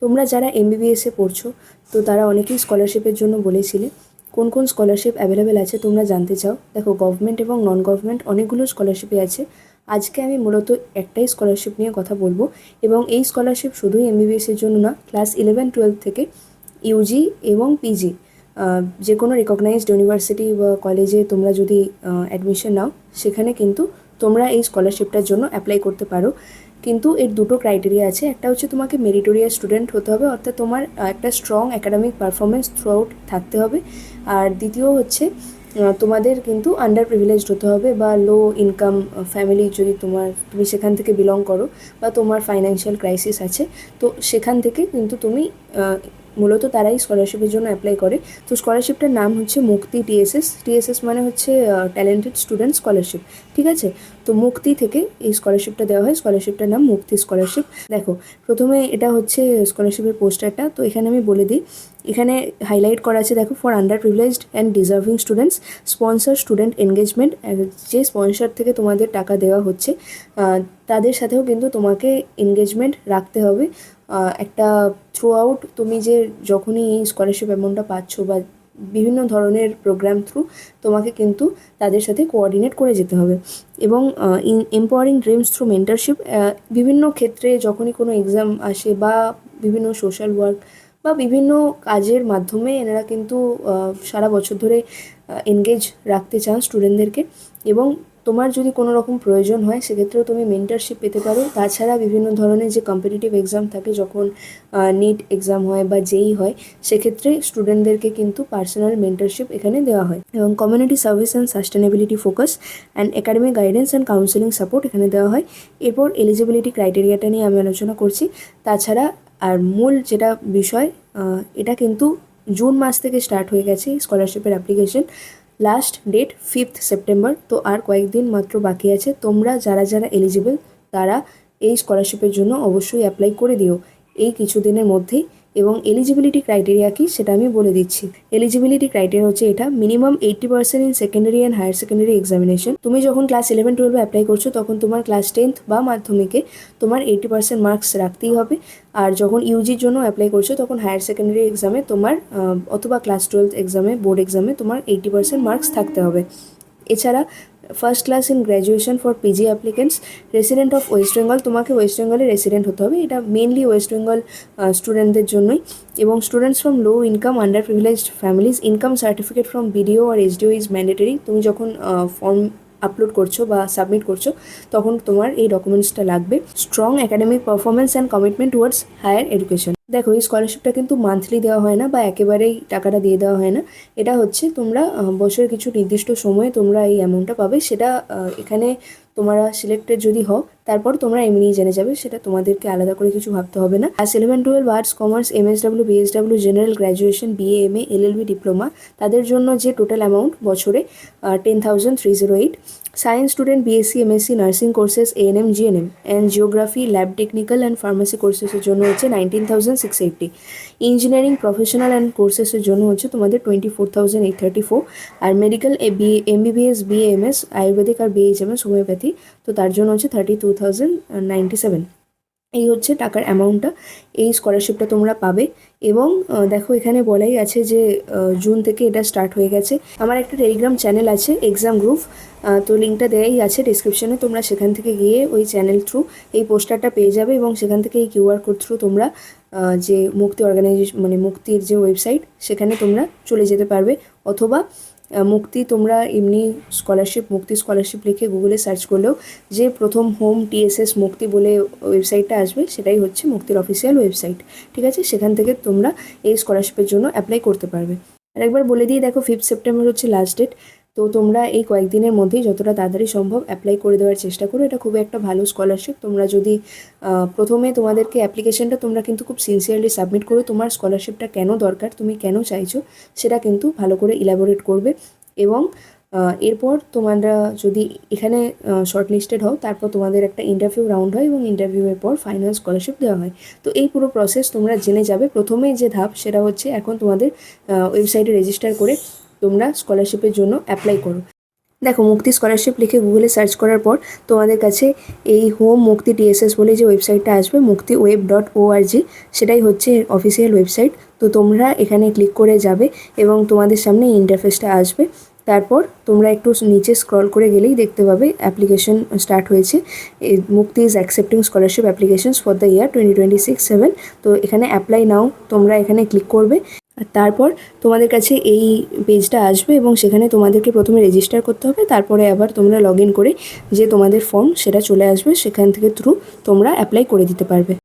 তোমরা যারা MBBS-এ পড়ছো তো তারা অনেকেই স্কলারশিপের জন্য বলেছিলে। কোন কোন স্কলারশিপ অ্যাভেলেবেল আছে তোমরা জানতে চাও। দেখো, গভর্নমেন্ট এবং নন গভর্নমেন্ট অনেকগুলো স্কলারশিপই আছে। আজকে আমি মূলত একটাই স্কলারশিপ নিয়ে কথা বলবো, এবং এই স্কলারশিপ শুধুই MBBS-এর জন্য না, ক্লাস 11-12 থেকে ইউজি এবং পিজি যে কোনো রিকগনাইজড ইউনিভার্সিটি বা কলেজে তোমরা যদি অ্যাডমিশন নাও, সেখানে কিন্তু তোমরা এই স্কলারশিপটার জন্য অ্যাপ্লাই করতে পারো। কিন্তু এর দুটো ক্রাইটেরিয়া আছে। একটা হচ্ছে তোমাকে মেরিটোরিয়াস স্টুডেন্ট হতে হবে, অর্থাৎ তোমার একটা strong academic performance through out থাকতে হবে। আর দ্বিতীয় হচ্ছে তোমাদের কিন্তু আন্ডার প্রিভিলেজড হতে হবে, বা লো ইনকাম ফ্যামিলি যদি তুমি সেখান থেকে বিলং করো, বা তোমার ফাইন্যান্সিয়াল ক্রাইসিস আছে, তো সেখান থেকে কিন্তু তুমি মূলত তারাই স্কলারশিপের জন্য অ্যাপ্লাই করে। তো স্কলারশিপটার নাম হচ্ছে মুক্তি TSS। TSS মানে হচ্ছে ট্যালেন্টেড স্টুডেন্ট স্কলারশিপ, ঠিক আছে? তো মুক্তি থেকে এই স্কলারশিপটা দেওয়া হয়। স্কলারশিপটার নাম মুক্তি স্কলারশিপ। দেখো, প্রথমে এটা হচ্ছে স্কলারশিপের পোস্টারটা, তো এখানে আমি বলে দিই। এখানে হাইলাইট করা আছে, দেখো, for under privileged and deserving students, sponsor student engagement. যে স্পন্সর থেকে তোমাদের টাকা দেওয়া হচ্ছে তাদের সাথেও কিন্তু তোমাকে এনগেজমেন্ট রাখতে হবে। একটা থ্রু আউট তুমি যে যখনই এই স্কলারশিপ অ্যামাউন্টটা পাচ্ছ, বা বিভিন্ন ধরনের প্রোগ্রাম থ্রু, তোমাকে কিন্তু তাদের সাথে কোঅর্ডিনেট করে যেতে হবে। এবং এম্পাওয়ারিং ড্রিমস থ্রু মেন্টারশিপ, বিভিন্ন ক্ষেত্রে যখনই কোনো এক্সাম আসে, বা বিভিন্ন সোশ্যাল ওয়ার্ক বা বিভিন্ন কাজের মাধ্যমে এনারা কিন্তু সারা বছর ধরে এনগেজ রাখতে চান স্টুডেন্টদেরকে। এবং তোমার যদি কোনো রকম প্রয়োজন হয়, সেক্ষেত্রেও তুমি মেন্টারশিপ পেতে পারো। তাছাড়া বিভিন্ন ধরনের যে কম্পিটিটিভ এক্সাম থাকে, যখন নিট এক্সাম হয় বা যেই হয়, সেক্ষেত্রে স্টুডেন্টদেরকে কিন্তু পার্সোনাল মেন্টারশিপ এখানে দেওয়া হয়। এবং community service and sustainability focus and academic guidance and counselling support এখানে দেওয়া হয়। এরপর এলিজিবিলিটি ক্রাইটেরিয়াটা নিয়ে আমি আলোচনা করছি। তাছাড়া আর মূল যেটা বিষয়, এটা কিন্তু জুন মাস থেকে স্টার্ট হয়ে গেছে স্কলারশিপের application. Last date 5th September. তো আর কয়েকদিন মাত্র বাকি আছে। তোমরা যারা যারা এলিজিবল, তারা এই স্কলারশিপের জন্য অবশ্যই অ্যাপ্লাই করে দিও এই কিছু দিনের মধ্যেই। এবং এলিজিবিলিটি ক্রাইটেরিয়া কি সেটা আমি বলে দিচ্ছি। এলিজিবিলিটি ক্রাইটেরিয়া হচ্ছে এটা: minimum 80% in secondary and higher secondary examination. তুমি যখন ক্লাস 11-12 অ্যাপ্লাই করছো, তখন তোমার ক্লাস 10th বা মাধ্যমিকে তোমার 80% মার্কস রাখতেই হবে। আর যখন ইউজির জন্য অ্যাপ্লাই করছো, তখন হায়ার সেকেন্ডারি এক্সামে তোমার অথবা ক্লাস 12th এক্সামে, বোর্ড এক্সামে তোমার 80% মার্কস থাকতে হবে। এছাড়া first class in graduation for PG applicants, resident of West Bengal. তোমাকে ওয়েস্ট বেঙ্গলে রেসিডেন্ট হতে হবে, এটা মেনলি ওয়েস্ট বেঙ্গল স্টুডেন্টদের জন্যই। এবং students from low income underprivileged families, income certificate from BDO আর এসডিও ইজ ম্যান্ডেটরি। তুমি যখন ফর্ম আপলোড করছো বা সাবমিট করছো, তখন তোমার এই ডকুমেন্টসটা লাগবে। Strong academic performance and commitment towards higher education. দেখো, এই স্কলারশিপটা কিন্তু মান্থলি দেওয়া হয় না, বা একেবারেই টাকাটা দিয়ে দেওয়া হয় না। এটা হচ্ছে তোমরা বছরের কিছু নির্দিষ্ট সময়ে তোমরা এই অ্যামাউন্টটা পাবে। সেটা এখানে তোমরা সিলেক্টেড যদি হও, তারপর তোমরা এমনিই জেনে যাবে, সেটা তোমাদেরকে আলাদা করে কিছু ভাবতে হবে না। Class 11-12 arts, commerce, MSW, BSW, general, graduation, BA, MA, LLB, diploma, তাদের জন্য যে টোটাল অ্যামাউন্ট বছরে 10,308। Science student BSc, MSc, nursing courses, ANM, GNM and geography, lab technical and pharmacy কোর্সেসের জন্য হচ্ছে 19,680। ইঞ্জিনিয়ারিং প্রফেশনাল অ্যান্ড কোর্সেসের জন্য হচ্ছে তোমাদের 24,834। আর মেডিকেল MBBS, BAMS, আয়ুর্বেদিক আর BHMS হোমিওপ্যাথি, তো তার জন্য হচ্ছে 32,097। এই হচ্ছে টাকার অ্যামাউন্টটা। এই স্কলারশিপটা তোমরা পাবে। এবং দেখো, এখানে বলাই আছে যে জুন থেকে এটা স্টার্ট হয়ে গেছে। আমার একটা টেলিগ্রাম চ্যানেল আছে, এক্সাম গ্রুপ, তো লিঙ্কটা দেওয়াই আছে ডিসক্রিপশনে। তোমরা সেখান থেকে গিয়ে ওই চ্যানেল থ্রু এই পোস্টারটা পেয়ে যাবে, এবং সেখান থেকে এই QR কোড থ্রু তোমরা যে মুক্তি অর্গানাইজেশন, মানে মুক্তির যে ওয়েবসাইট, সেখানে তোমরা চলে যেতে পারবে। অথবা মুক্তি, তোমরা এমনি স্কলারশিপ, মুক্তি স্কলারশিপ লিখে গুগলে সার্চ করলেও যে প্রথম হোম TSS মুক্তি বলে ওয়েবসাইটটা আসবে, সেটাই হচ্ছে মুক্তির অফিসিয়াল ওয়েবসাইট, ঠিক আছে? সেখান থেকে তোমরা এই স্কলারশিপের জন্য অ্যাপ্লাই করতে পারবে। আর একবার বলে দিই, দেখো, 5th সেপ্টেম্বর হচ্ছে লাস্ট ডেট। তো তোমরা এই কয়েকদিনের মধ্যেই যতটা তাড়াতাড়ি সম্ভব অ্যাপ্লাই করে দেওয়ার চেষ্টা করো। এটা খুবই একটা ভালো স্কলারশিপ। তোমরা যদি প্রথমে তোমাদেরকে অ্যাপ্লিকেশনটা তোমরা কিন্তু খুব সিনসিয়ারলি সাবমিট করো। তোমার স্কলারশিপটা কেন দরকার, তুমি কেন চাইছো, সেটা কিন্তু ভালো করে ইলাবোরেট করবে। এবং এরপর তোমরা যদি এখানে শর্টলিস্টেড হও, তারপর তোমাদের একটা ইন্টারভিউ রাউন্ড হয়, এবং ইন্টারভিউয়ের পর ফাইনাল স্কলারশিপ দেওয়া হয়। তো এই পুরো প্রসেস তোমরা জেনে যাবে। প্রথমে যে ধাপ, সেটা হচ্ছে এখন তোমাদের ওয়েবসাইটে রেজিস্টার করে তোমরা স্কলারশিপের জন্য অ্যাপ্লাই করো। দেখো, মুক্তি স্কলারশিপ লিখে গুগলে সার্চ করার পর তোমাদের কাছে এই হোম মুক্তি টিএসএস বলে যে ওয়েবসাইটটা আসবে, muktiweb.org, সেটাই হচ্ছে অফিসিয়াল ওয়েবসাইট। তো তোমরা এখানে ক্লিক করে যাবে এবং তোমাদের সামনে এই ইন্টারফেসটা আসবে। তারপর তোমরা একটু নিচে স্ক্রল করে গেলেই দেখতে পাবে অ্যাপ্লিকেশন স্টার্ট হয়েছে। মুক্তি is accepting scholarship applications for the year 2026-7। তো এখানে অ্যাপ্লাই নাও তোমরা এখানে ক্লিক করবে। আর তারপর তোমাদের কাছে এই পেজটা আসবে এবং সেখানে তোমাদেরকে প্রথমে রেজিস্টার করতে হবে, তারপরে আবার তোমরা লগ ইন করে যে তোমাদের ফর্ম সেটা চলে আসবে, সেখান থেকে থ্রু তোমরা অ্যাপ্লাই করে দিতে পারবে।